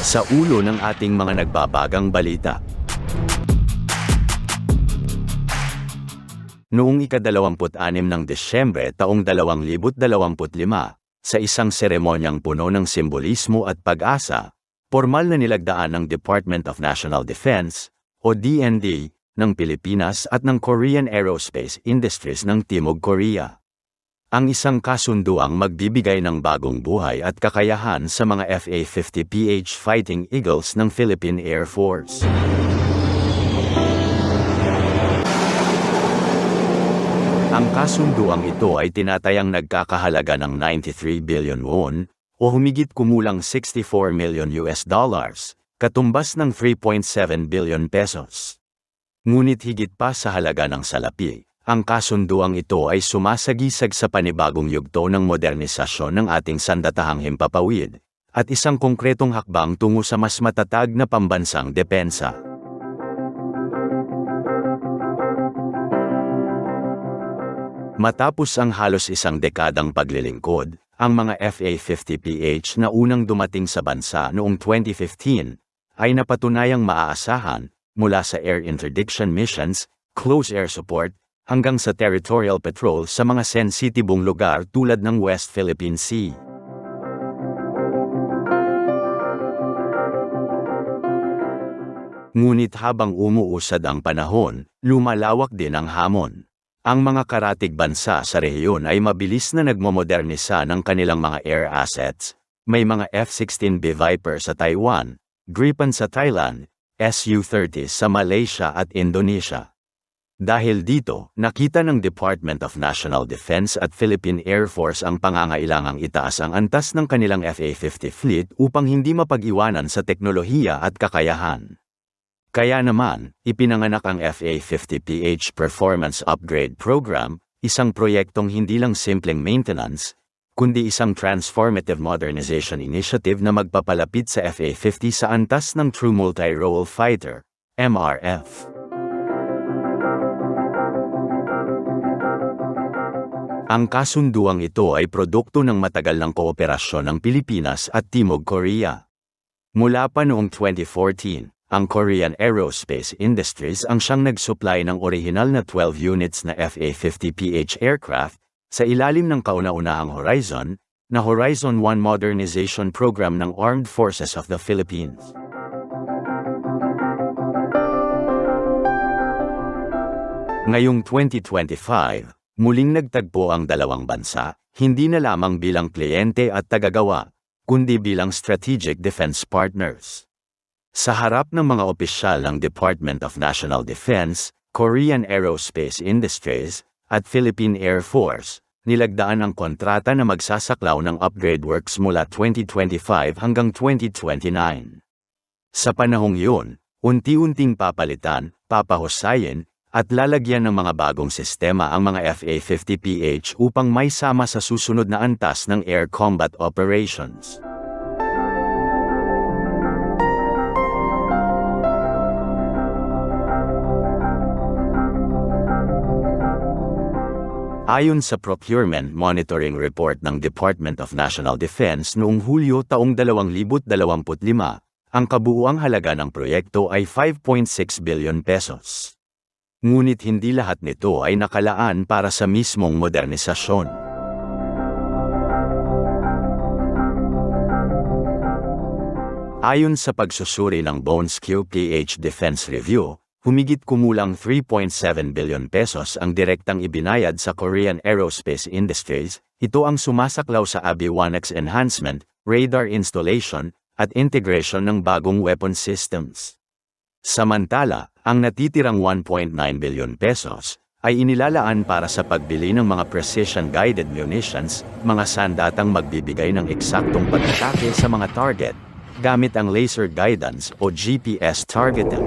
Sa ulo ng ating mga nagbabagang balita. Noong ika-26 ng Desyembre taong 2025, sa isang seremonyang puno ng simbolismo at pag-asa, formal na nilagdaan ng Department of National Defense, o DND, ng Pilipinas at ng Korean Aerospace Industries ng Timog Korea ang isang kasunduang magbibigay ng bagong buhay at kakayahan sa mga FA-50PH Fighting Eagles ng Philippine Air Force. Ang kasunduang ito ay tinatayang nagkakahalaga ng 93 billion won, o humigit kumulang 64 million US dollars, katumbas ng 3.7 billion pesos. Ngunit higit pa sa halaga ng salapi, ang kasunduang ito ay sumasagisag sa panibagong yugto ng modernisasyon ng ating sandatahang himpapawid, at isang konkretong hakbang tungo sa mas matatag na pambansang depensa. Matapos ang halos isang dekadang paglilingkod, ang mga FA-50PH na unang dumating sa bansa noong 2015 ay napatunayang maaasahan mula sa air interdiction missions, close air support, hanggang sa territorial patrol sa mga sensitibong lugar tulad ng West Philippine Sea. Ngunit habang umuusad ang panahon, lumalawak din ang hamon. Ang mga karatig bansa sa rehiyon ay mabilis na nagmomodernisa ng kanilang mga air assets. May mga F-16B Viper sa Taiwan, Gripen sa Thailand, Su-30 sa Malaysia at Indonesia. Dahil dito, nakita ng Department of National Defense at Philippine Air Force ang pangangailangang itaas ang antas ng kanilang FA-50 fleet upang hindi mapag-iwanan sa teknolohiya at kakayahan. Kaya naman, ipinanganak ang FA-50PH Performance Upgrade Program, isang proyektong hindi lang simpleng maintenance, kundi isang transformative modernization initiative na magpapalapit sa FA-50 sa antas ng True Multi-Role Fighter, MRF. Ang kasunduang ito ay produkto ng matagal ng kooperasyon ng Pilipinas at Timog Korea. Mula pa noong 2014, ang Korean Aerospace Industries ang siyang nag-supply ng orihinal na 12 units na FA-50PH aircraft sa ilalim ng kauna-unahang Horizon, na Horizon 1 Modernization Program ng Armed Forces of the Philippines. Ngayong 2025, muling nagtagpo ang dalawang bansa, hindi na lamang bilang kliyente at tagagawa, kundi bilang strategic defense partners. Sa harap ng mga opisyal ng Department of National Defense, Korean Aerospace Industries, at Philippine Air Force, nilagdaan ang kontrata na magsasaklaw ng upgrade works mula 2025 hanggang 2029. Sa panahong yun, unti-unting papalitan, papahusayin, at lalagyan ng mga bagong sistema ang mga FA-50PH upang may sama sa susunod na antas ng air combat operations. Ayon sa Procurement Monitoring Report ng Department of National Defense noong Hulyo taong 2025, ang kabuuang halaga ng proyekto ay 5.6 billion pesos. Ngunit hindi lahat nito ay nakalaan para sa mismong modernisasyon. Ayon sa pagsusuri ng Bones QPH Defense Review, humigit kumulang 3.7 billion pesos ang direktang ibinayad sa Korean Aerospace Industries. Ito ang sumasaklaw sa avionics enhancement, radar installation, at integration ng bagong weapon systems. Samantala, ang natitirang 1.9 billion pesos ay inilalaan para sa pagbili ng mga precision-guided munitions, mga sandatang magbibigay ng eksaktong pag-atake sa mga target, gamit ang laser guidance o GPS targeting.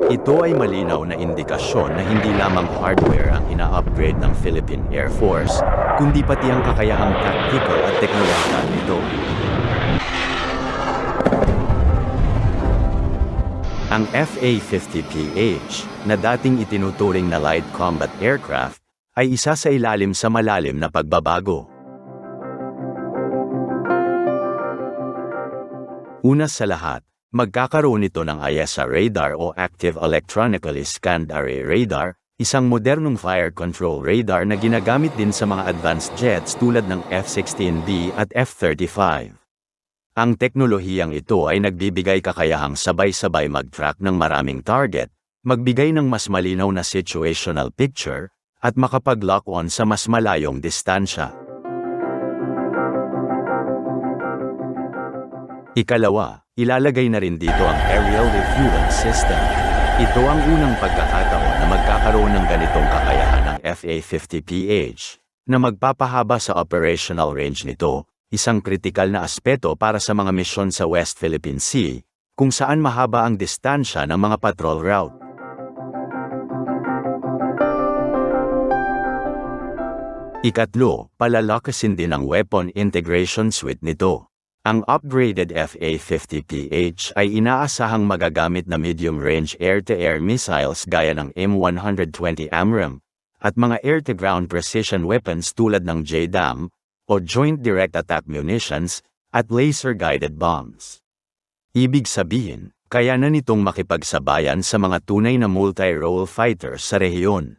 Ito ay malinaw na indikasyon na hindi lamang hardware ang ina-upgrade ng Philippine Air Force, kundi pati ang kakayahang tactical at teknolohiyal nito. Ang FA-50PH, na dating itinuturing na light combat aircraft, ay isa sa ilalim sa malalim na pagbabago. Una sa lahat, magkakaroon ito ng AESA radar o Active Electronically Scanned Array Radar, isang modernong fire control radar na ginagamit din sa mga advanced jets tulad ng F-16B at F-35. Ang teknolohiyang ito ay nagbibigay kakayahang sabay-sabay mag-track ng maraming target, magbigay ng mas malinaw na situational picture, at makapag-lock-on sa mas malayong distansya. Ikalawa, ilalagay na rin dito ang Aerial Refueling System. Ito ang unang pagkakataon na magkakaroon ng ganitong kakayahan ng FA-50PH, na magpapahaba sa operational range nito, isang kritikal na aspeto para sa mga misyon sa West Philippine Sea, kung saan mahaba ang distansya ng mga patrol route. Ikatlo, palalakasin din ang weapon integration suite nito. Ang upgraded FA-50PH ay inaasahang magagamit na medium-range air-to-air missiles gaya ng M120 AMRAAM, at mga air-to-ground precision weapons tulad ng JDAM, o Joint Direct Attack Munitions, at laser-guided bombs. Ibig sabihin, kaya na nitong makipagsabayan sa mga tunay na multi-role fighters sa rehiyon.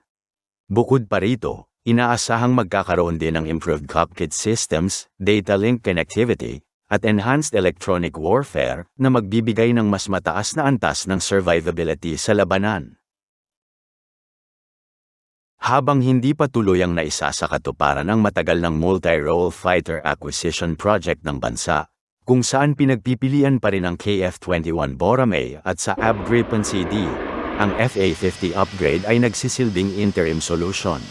Bukod pa rito, inaasahang magkakaroon din ng improved cockpit systems, data link connectivity, at enhanced electronic warfare na magbibigay ng mas mataas na antas ng survivability sa labanan. Habang hindi pa tuluyang naisasakatuparan ang matagal ng multi-role fighter acquisition project ng bansa, kung saan pinagpipilian pa rin ang KF-21 Boracay at sa AB Gripen CD, ang FA-50 upgrade ay nagsisilbing interim solution.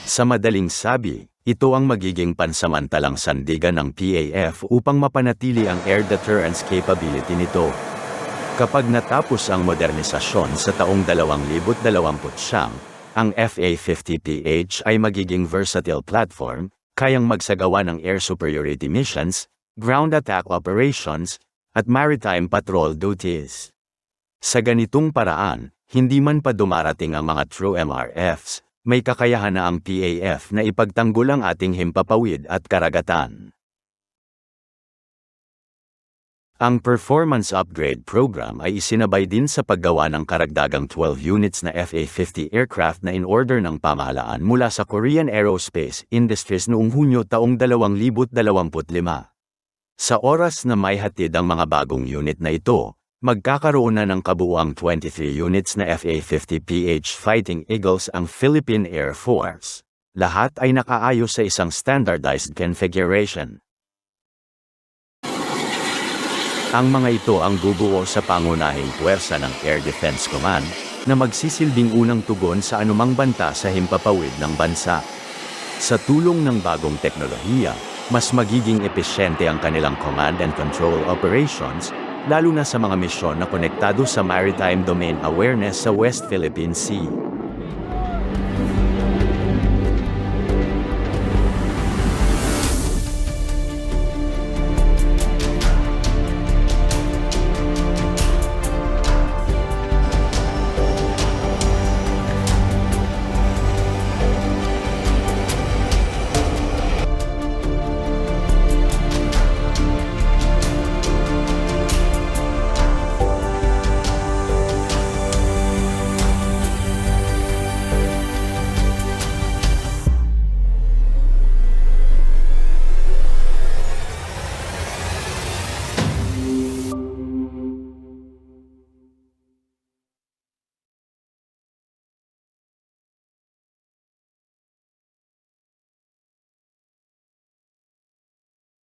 Sa madaling sabi, ito ang magiging pansamantalang sandigan ng PAF upang mapanatili ang air deterrence capability nito. Kapag natapos ang modernisasyon sa taong 2029, ang FA-50PH ay magiging versatile platform, kayang magsagawa ng air superiority missions, ground attack operations, at maritime patrol duties. Sa ganitong paraan, hindi man pa dumarating ang mga true MRFs, may kakayahan na ang PAF na ipagtanggol ang ating himpapawid at karagatan. Ang Performance Upgrade Program ay isinabay din sa paggawa ng karagdagang 12 units na FA-50 aircraft na in-order ng pamahalaan mula sa Korean Aerospace Industries noong Hunyo taong 2025. Sa oras na may hatid ang mga bagong unit na ito, magkakaroon na ng kabuuang 23 units na FA-50PH Fighting Eagles ang Philippine Air Force. Lahat ay nakaayos sa isang standardized configuration. Ang mga ito ang bubuo sa pangunahing puwersa ng Air Defense Command na magsisilbing unang tugon sa anumang banta sa himpapawid ng bansa. Sa tulong ng bagong teknolohiya, mas magiging epesyente ang kanilang command and control operations, lalo na sa mga misyon na konektado sa maritime domain awareness sa West Philippine Sea.